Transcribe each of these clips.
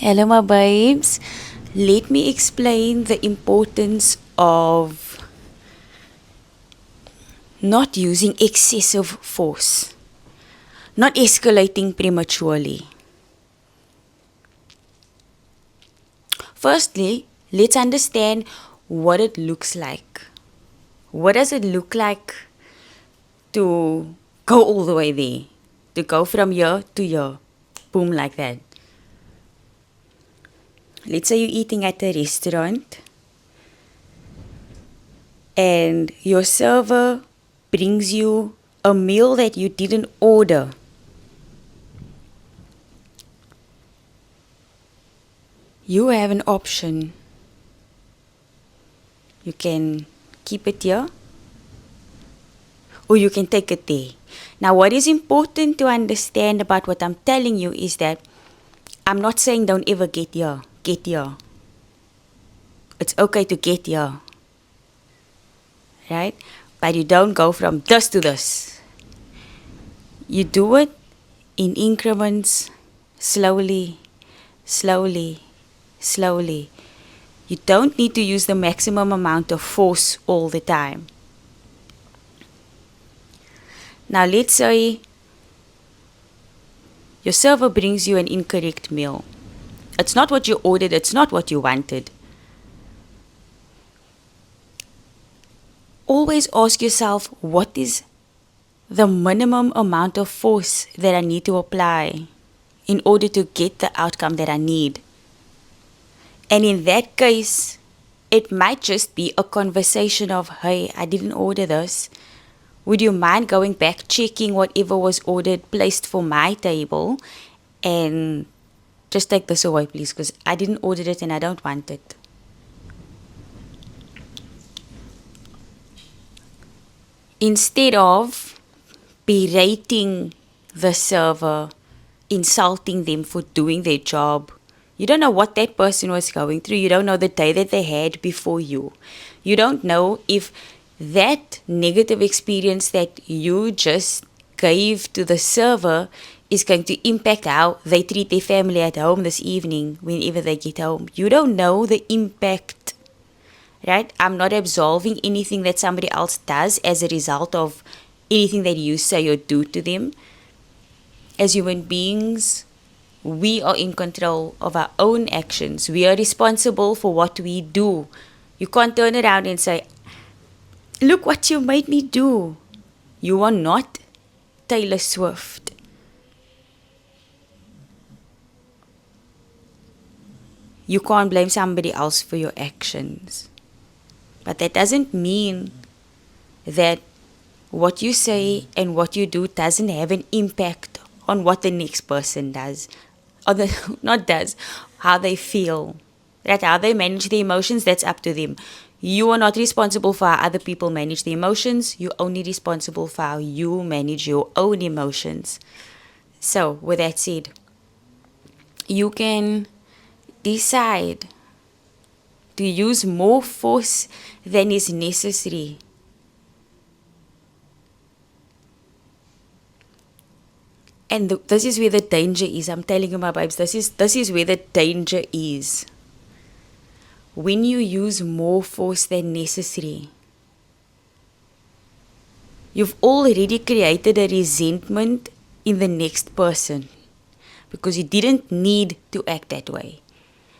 Hello, my babes. Let me explain the importance of not using excessive force, not escalating prematurely. Firstly, let's understand what it looks like. What does it look like to go all the way there? To go from here to here? Boom, like that. Let's say you're eating at a restaurant and your server brings you a meal that you didn't order. You have an option. You can keep it here or you can take it there. Now, what is important to understand about what I'm telling you is that I'm not saying don't ever get here. Get here. It's okay to get here. Right? But you don't go from this to this. You do it in increments, slowly, slowly, slowly. You don't need to use the maximum amount of force all the time. Now let's say your server brings you an incorrect meal. It's not what you ordered, it's not what you wanted. Always ask yourself, what is the minimum amount of force that I need to apply in order to get the outcome that I need? And in that case, it might just be a conversation of, hey, I didn't order this. Would you mind going back, checking whatever was ordered, placed for my table, and just take this away, please, because I didn't order it and I don't want it. Instead of berating the server, insulting them for doing their job, you don't know what that person was going through. You don't know the day that they had before you. You don't know if that negative experience that you just gave to the server is going to impact how they treat their family at home this evening whenever they get home. You don't know the impact, right? I'm not absolving anything that somebody else does as a result of anything that you say or do to them. As human beings, we are in control of our own actions. We are responsible for what we do. You can't turn around and say, look what you made me do. You are not Taylor Swift. You can't blame somebody else for your actions. But that doesn't mean that what you say and what you do doesn't have an impact on what the next person does. Or not does, how they feel. That how they manage their emotions, that's up to them. You are not responsible for how other people manage their emotions. You're only responsible for how you manage your own emotions. So, with that said, you can decide to use more force than is necessary. And this is where the danger is. I'm telling you, my babes, this is where the danger is. When you use more force than necessary, you've already created a resentment in the next person because you didn't need to act that way.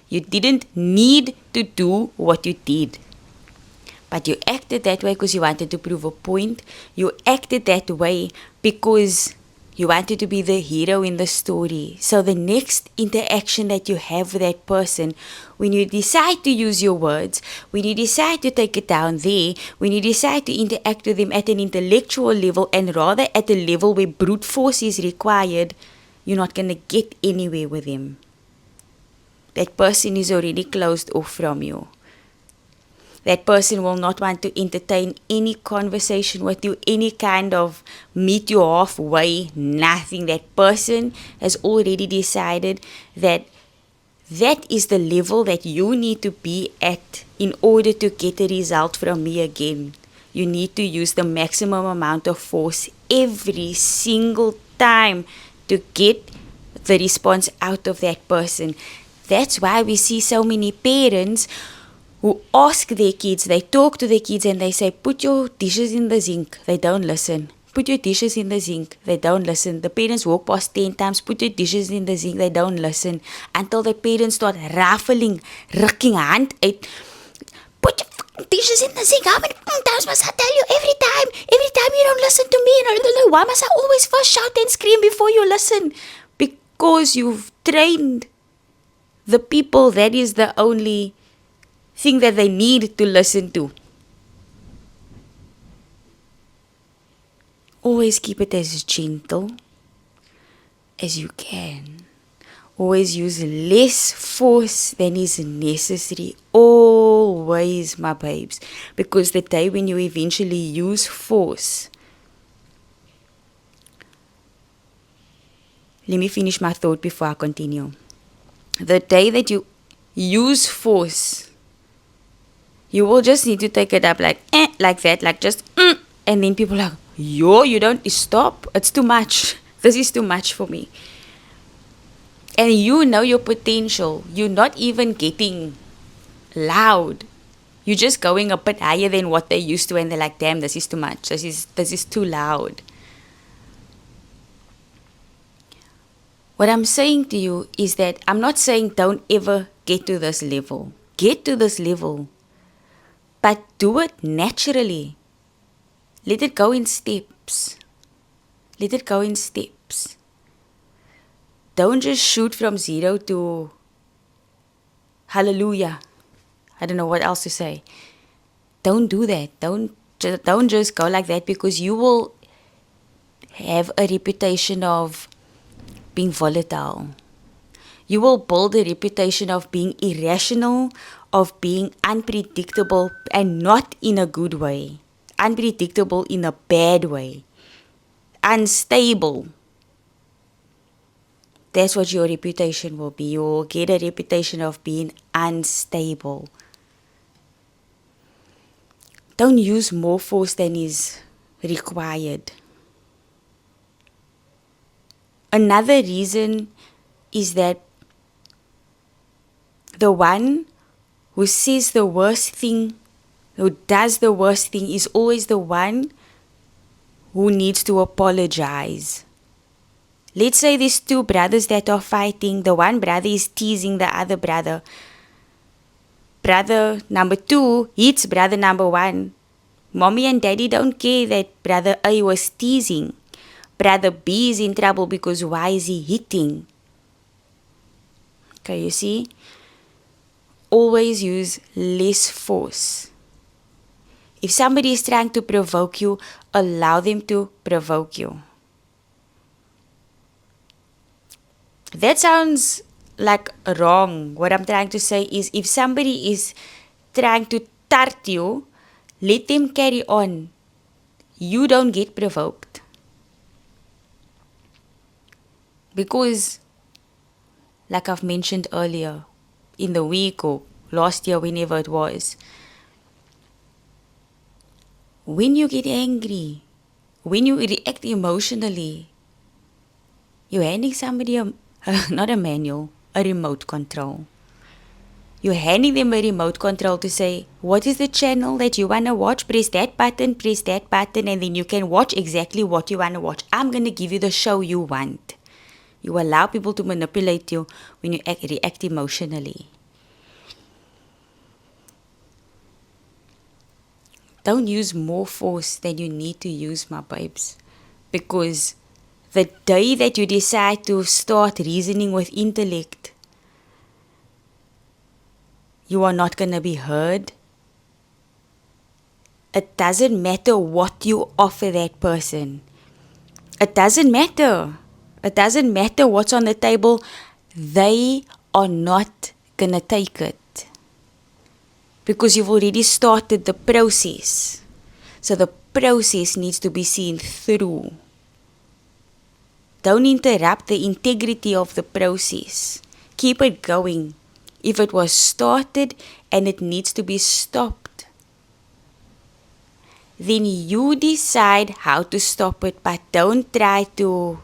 You didn't need to do what you did. But you acted that way because you wanted to prove a point. You acted that way because you wanted to be the hero in the story. So the next interaction that you have with that person, when you decide to use your words, when you decide to take it down there, when you decide to interact with them at an intellectual level and rather at a level where brute force is required, you're not going to get anywhere with them. That person is already closed off from you. That person will not want to entertain any conversation with you, any kind of meet you halfway, nothing. That person has already decided that that is the level that you need to be at in order to get a result from me again. You need to use the maximum amount of force every single time to get the response out of that person. That's why we see so many parents who ask their kids, they talk to their kids and they say, put your dishes in the sink. They don't listen. Put your dishes in the sink. They don't listen. The parents walk past 10 times, put your dishes in the sink. They don't listen. Until the parents start raffling, rukking hand uit. Put your fucking dishes in the sink. How many times must I tell you? Every time. Every time you don't listen to me. Why must I always first shout and scream before you listen? Because you've trained the people, that is the only thing that they need to listen to. Always keep it as gentle as you can. Always use less force than is necessary. Always, my babes. Because the day when you eventually use force. Let me finish my thought before I continue. The day that you use force, you will just need to take it up like that, like just and then people are like, yo, you don't stop. It's too much. This is too much for me. And you know your potential. You're not even getting loud. You're just going a bit higher than what they used to, and they're like, damn, this is too much. This is too loud. What I'm saying to you is that I'm not saying don't ever get to this level. Get to this level. But do it naturally. Let it go in steps. Let it go in steps. Don't just shoot from 0 to hallelujah. I don't know what else to say. Don't do that. Don't just go like that, because you will have a reputation of being volatile. You will build a reputation of being irrational, of being unpredictable, and not in a good way. Unpredictable in a bad way. Unstable. That's what your reputation will be. You will get a reputation of being unstable. Don't use more force than is required. Another reason is that the one who says the worst thing, who does the worst thing, is always the one who needs to apologize. Let's say there's two brothers that are fighting. The one brother is teasing the other brother. Brother number 2 hits brother number 1. Mommy and daddy don't care that brother A was teasing. Brother B is in trouble because why is he hitting? Okay, you see? Always use less force. If somebody is trying to provoke you, allow them to provoke you. That sounds like wrong. What I'm trying to say is, if somebody is trying to tart you, let them carry on. You don't get provoked. Because, like I've mentioned earlier, in the week or last year, whenever it was, when you get angry, when you react emotionally, you're handing somebody not a manual, a remote control. You're handing them a remote control to say, what is the channel that you want to watch? Press that button, and then you can watch exactly what you want to watch. I'm going to give you the show you want. You allow people to manipulate you when you react emotionally. Don't use more force than you need to use, my babes. Because the day that you decide to start reasoning with intellect, you are not going to be heard. It doesn't matter what you offer that person. It doesn't matter. It doesn't matter what's on the table. They are not going to take it. Because you've already started the process. So the process needs to be seen through. Don't interrupt the integrity of the process. Keep it going. If it was started and it needs to be stopped, then you decide how to stop it, but don't try to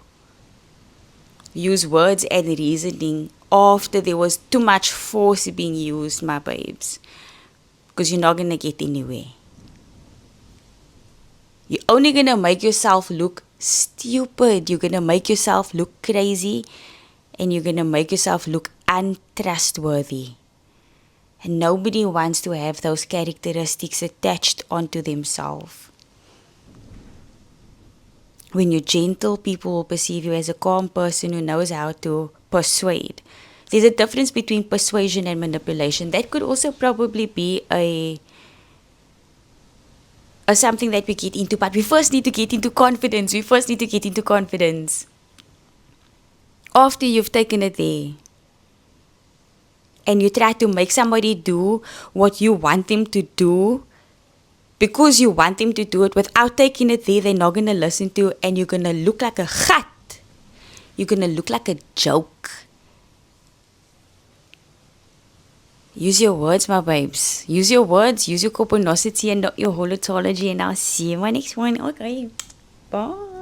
use words and reasoning after there was too much force being used, my babes. Because you're not going to get anywhere. You're only going to make yourself look stupid. You're going to make yourself look crazy. And you're going to make yourself look untrustworthy. And nobody wants to have those characteristics attached onto themselves. When you're gentle, people will perceive you as a calm person who knows how to persuade. There's a difference between persuasion and manipulation. That could also probably be a something that we get into. But we first need to get into confidence. After you've taken it there, and you try to make somebody do what you want them to do, because you want them to do it without taking it there, they're not going to listen to you, and you're going to look like a gat. You're going to look like a joke. Use your words, my babes. Use your words, use your copiosity and not your holotology, and I'll see you in my next one. Okay, bye.